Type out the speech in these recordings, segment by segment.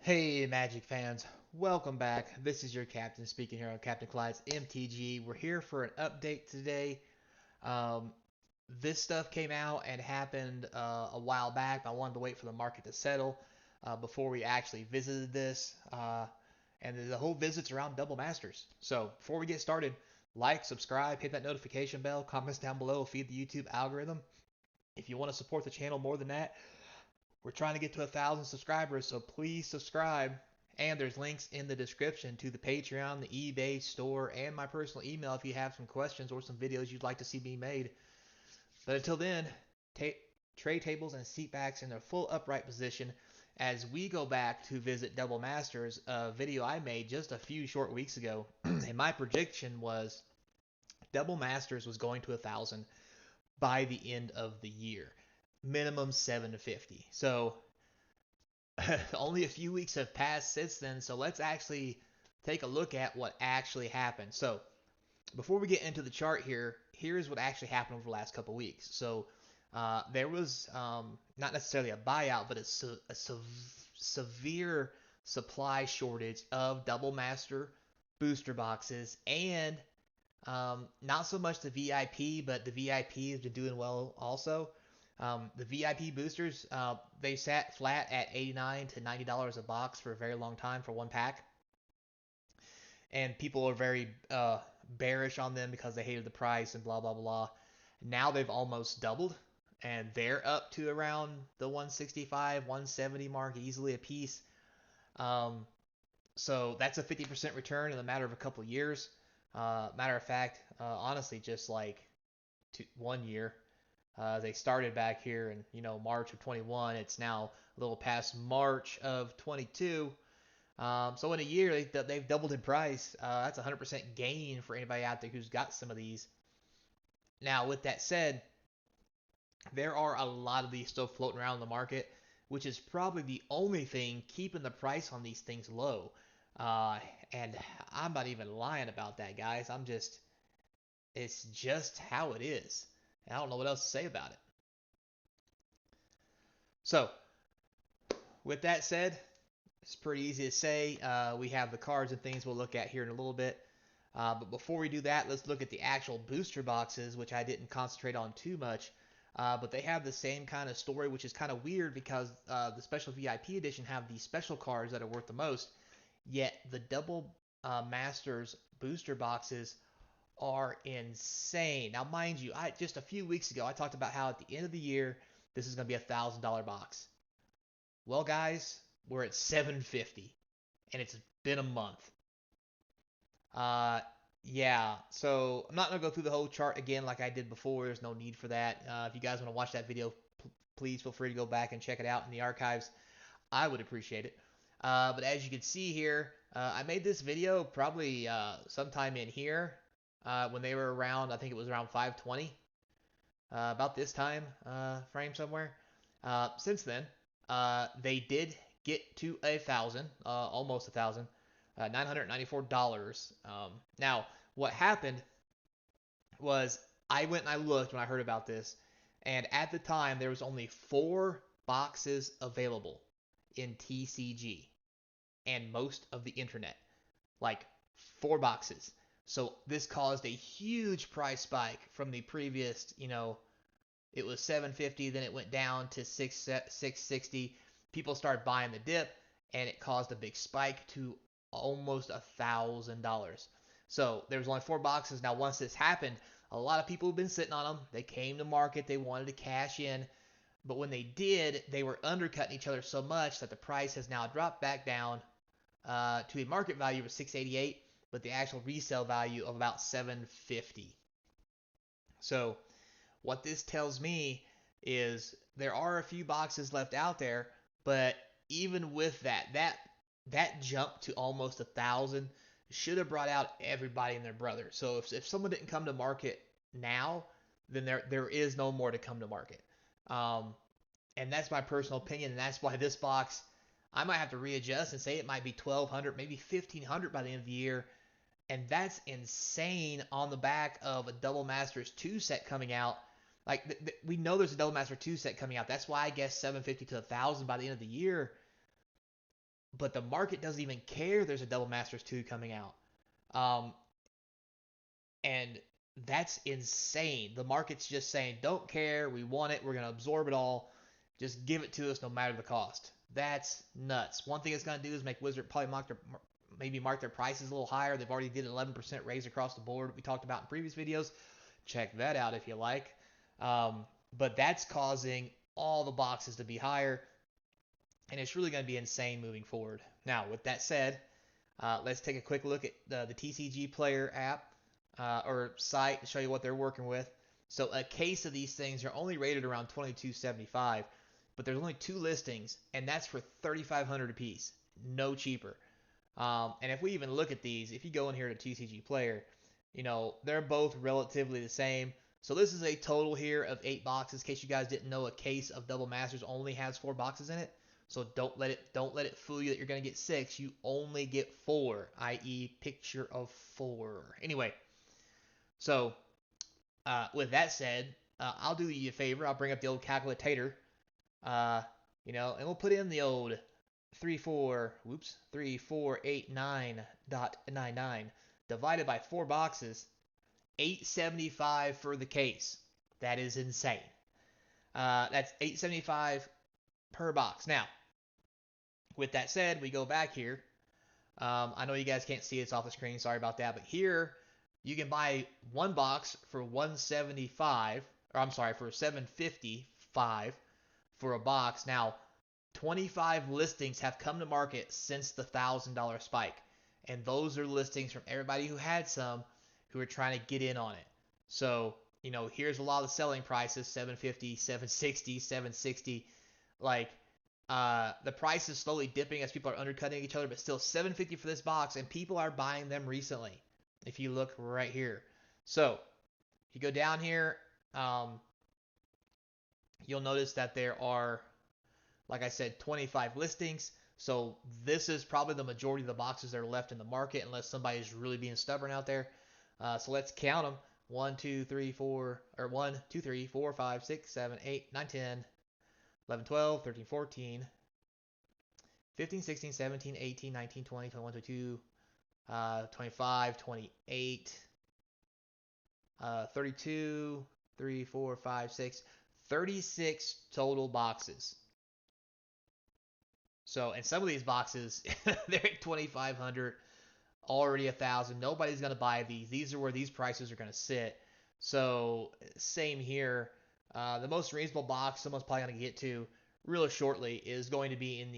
Hey, Magic fans, welcome back. This is your captain speaking here on Captain Clyde's MTG. We're here for an update today. Um, this stuff came out and happened a while back, but I wanted to wait for the market to settle before we actually visited this. And the whole visit's around Double Masters. So before we get started, like, subscribe, hit that notification bell, comments down below, feed the YouTube algorithm. If you want to support the channel more than that, we're trying to get to 1,000 subscribers, so please subscribe. And there's links in the description to the Patreon, the eBay store, and my personal email if you have some questions or some videos you'd like to see me made. But until then, tray tables and seat backs in their full upright position as we go back to visit Double Masters, a video I made just a few short weeks ago. And my prediction was Double Masters was going to 1,000 by the end of the year. Minimum 750. So only a few weeks have passed since then, so let's actually take a look at what actually happened. So, before we get into the chart here, here's what actually happened over the last couple weeks. So, there was not necessarily a buyout, but severe supply shortage of Double Master booster boxes, and not so much the VIP, but the VIP has been doing well also. The VIP boosters, they sat flat at $89 to $90 a box for a very long time for one pack, and people are very bearish on them because they hated the price and blah blah blah. Now they've almost doubled, and they're up to around the 165, 170 mark easily a piece. Um, so that's a 50% return in a matter of a couple of years. Matter of fact, honestly, just like 1 year. They started back here in March of 21. It's now a little past March of 22. So in a year they've doubled in price. That's a 100% gain for anybody out there who's got some of these. Now with that said, there are a lot of these still floating around in the market, which is probably the only thing keeping the price on these things low. Uh, and I'm not even lying about that, guys. It's just how it is. And I don't know what else to say about it. So, with that said, it's pretty easy to say. We have the cards and things we'll look at here in a little bit. But before we do that, let's look at the actual booster boxes, which I didn't concentrate on too much. But they have the same kind of story, which is kind of weird because the special VIP edition have the special cards that are worth the most. Yet the double Masters booster boxes are insane. Now, mind you, just a few weeks ago I talked about how at the end of the year this is going to be $1,000 box. Well, guys, we're at 750, and it's been a month. Uh, yeah. So I'm not gonna go through the whole chart again like I did before. There's no need for that. If you guys want to watch that video, please feel free to go back and check it out in the archives. I would appreciate it. But as you can see here, I made this video probably sometime in here when they were around. I think it was around 520, about this time frame somewhere. Since then, they did get to 1,000, almost 1,000, $994. Now, what happened was I went and I looked when I heard about this, and at the time there was only 4 boxes available in TCG and most of the internet, like 4 boxes. So this caused a huge price spike from the previous, it was 750, then it went down to 660. People started buying the dip, and it caused a big spike to almost $1,000. So there was only 4 boxes. Now, once this happened, a lot of people have been sitting on them. They came to market. They wanted to cash in. But when they did, they were undercutting each other so much that the price has now dropped back down to a market value of 688, but the actual resale value of about 750. So what this tells me is there are a few boxes left out there, but even with that jump to almost 1,000 should have brought out everybody and their brother. So if someone didn't come to market now, then there is no more to come to market. Um, and that's my personal opinion, and that's why this box I might have to readjust and say it might be 1,200, maybe 1,500 by the end of the year, and that's insane on the back of a Double Masters 2 set coming out. Like, we know there's a Double Master 2 set coming out. That's why I guess 750 to 1,000 by the end of the year. but the market doesn't even care there's a Double Masters 2 coming out. Um, and that's insane. The market's just saying, don't care, we want it, we're going to absorb it all, just give it to us no matter the cost. That's nuts. One thing it's going to do is make Wizard probably maybe mark their prices a little higher. They've already did an 11% raise across the board we talked about in previous videos. Check that out if you like. Um, but that's causing all the boxes to be higher, and it's really going to be insane moving forward. Now, with that said, let's take a quick look at the TCG Player app or site to show you what they're working with. So a case of these things are only rated around $22.75, but there's only 2 listings, and that's for $3,500 a piece, no cheaper. And if we even look at these, if you go in here to TCG Player, they're both relatively the same. So this is a total here of 8 boxes. In case you guys didn't know, a case of Double Masters only has 4 boxes in it. So don't let it fool you that you're gonna get 6. You only get 4, i.e., picture of 4. Anyway, so with that said, I'll do you a favor. I'll bring up the old calculator, and we'll put in the old 3489.99 divided by 4 boxes, 875 for the case. That is insane. That's 875 per box. Now, with that said, we go back here. I know you guys can't see it's off the screen. Sorry about that. But here, you can buy 1 box for 175, or I'm sorry, for 755 for a box. Now, 25 listings have come to market since the $1,000 spike. And those are listings from everybody who had some who are trying to get in on it. So, here's a lot of the selling prices, 750, 760, 760. Like, the price is slowly dipping as people are undercutting each other, but still $750 for this box, and people are buying them recently. If you look right here. So, if you go down here, you'll notice that there are, like I said, 25 listings. So this is probably the majority of the boxes that are left in the market, unless somebody's really being stubborn out there. So let's count them. 1, 2, 3, 4, or 1, 2, 3, 4, 5, 6, 7, 8, 9, 10, 11, 12, 13, 14, 15, 16, 17, 18, 19, 20, 21, 22, 25, 28, 32, 3, 4, 5, 6, 36 total boxes. So, and some of these boxes, they're at 2,500, already 1,000. Nobody's going to buy these. These are where these prices are going to sit. So, same here. The most reasonable box someone's probably going to get to really shortly is going to be in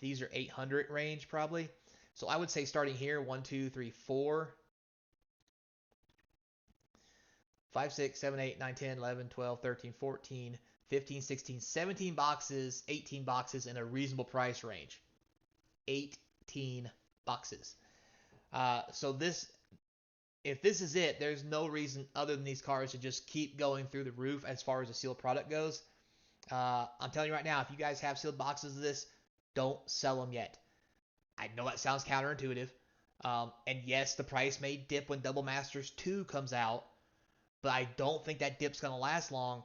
these are 800 range probably. So, I would say starting here, 1, 2, 3, 4, 5, 6, 7, 8, 9, 10, 11, 12, 13, 14, 15, 16, 17 boxes, 18 boxes in a reasonable price range. 18 boxes. So if this is it, there's no reason other than these cards to just keep going through the roof as far as the sealed product goes. I'm telling you right now, if you guys have sealed boxes of this, don't sell them yet. I know that sounds counterintuitive. And yes, the price may dip when Double Masters 2 comes out, but I don't think that dip's going to last long,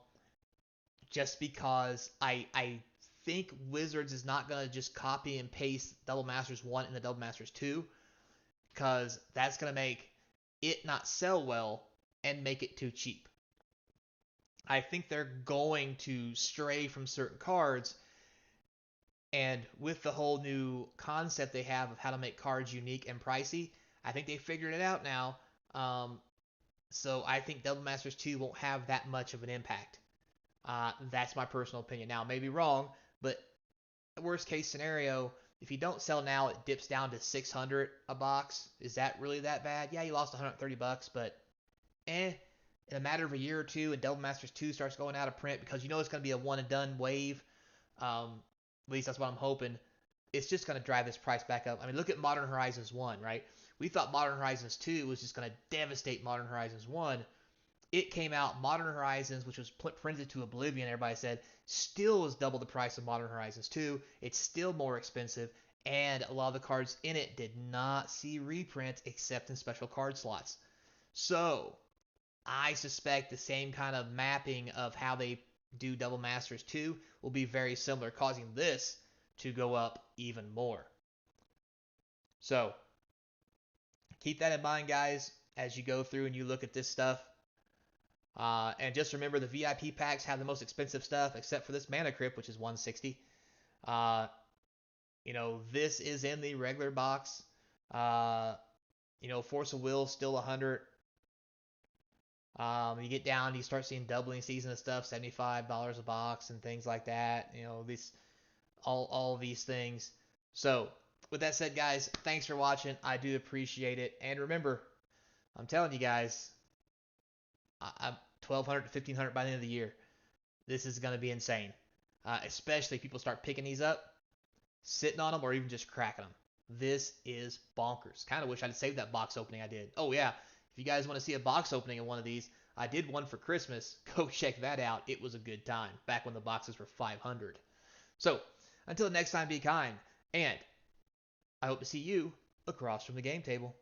just because I think Wizards is not going to just copy and paste Double Masters 1 into Double Masters 2, because that's going to make it not sell well and make it too cheap. I think they're going to stray from certain cards, and with the whole new concept they have of how to make cards unique and pricey, I think they figured it out now. So I think Double Masters 2 won't have that much of an impact. That's my personal opinion. Now, I may be wrong, but worst case scenario, if you don't sell now, it dips down to 600 a box. Is that really that bad? Yeah, you lost 130 bucks, but in a matter of a year or two, and Double Masters 2 starts going out of print, because it's going to be a one and done wave. At least that's what I'm hoping. It's just going to drive this price back up. I mean, look at Modern Horizons 1, right? We thought Modern Horizons 2 was just going to devastate Modern Horizons 1. It came out, Modern Horizons, which was printed to oblivion, everybody said, still is double the price of Modern Horizons 2. It's still more expensive, and a lot of the cards in it did not see reprint except in special card slots. So, I suspect the same kind of mapping of how they do Double Masters 2 will be very similar, causing this to go up even more. So keep that in mind, guys, as you go through and you look at this stuff. And just remember the VIP packs have the most expensive stuff, except for this Mana Crypt, which is 160. Uh, this is in the regular box. Uh, Force of Will still 100. You get down, you start seeing doubling season of stuff, $75 a box and things like that. These all these things. So, with that said, guys, thanks for watching. I do appreciate it. And remember, I'm telling you guys, I'm 1,200 to 1,500 by the end of the year. This is going to be insane. Especially if people start picking these up, sitting on them, or even just cracking them. This is bonkers. Kind of wish I'd saved that box opening I did. Oh, yeah. If you guys want to see a box opening of one of these, I did one for Christmas. Go check that out. It was a good time back when the boxes were 500. So, until next time, be kind. And I hope to see you across from the game table.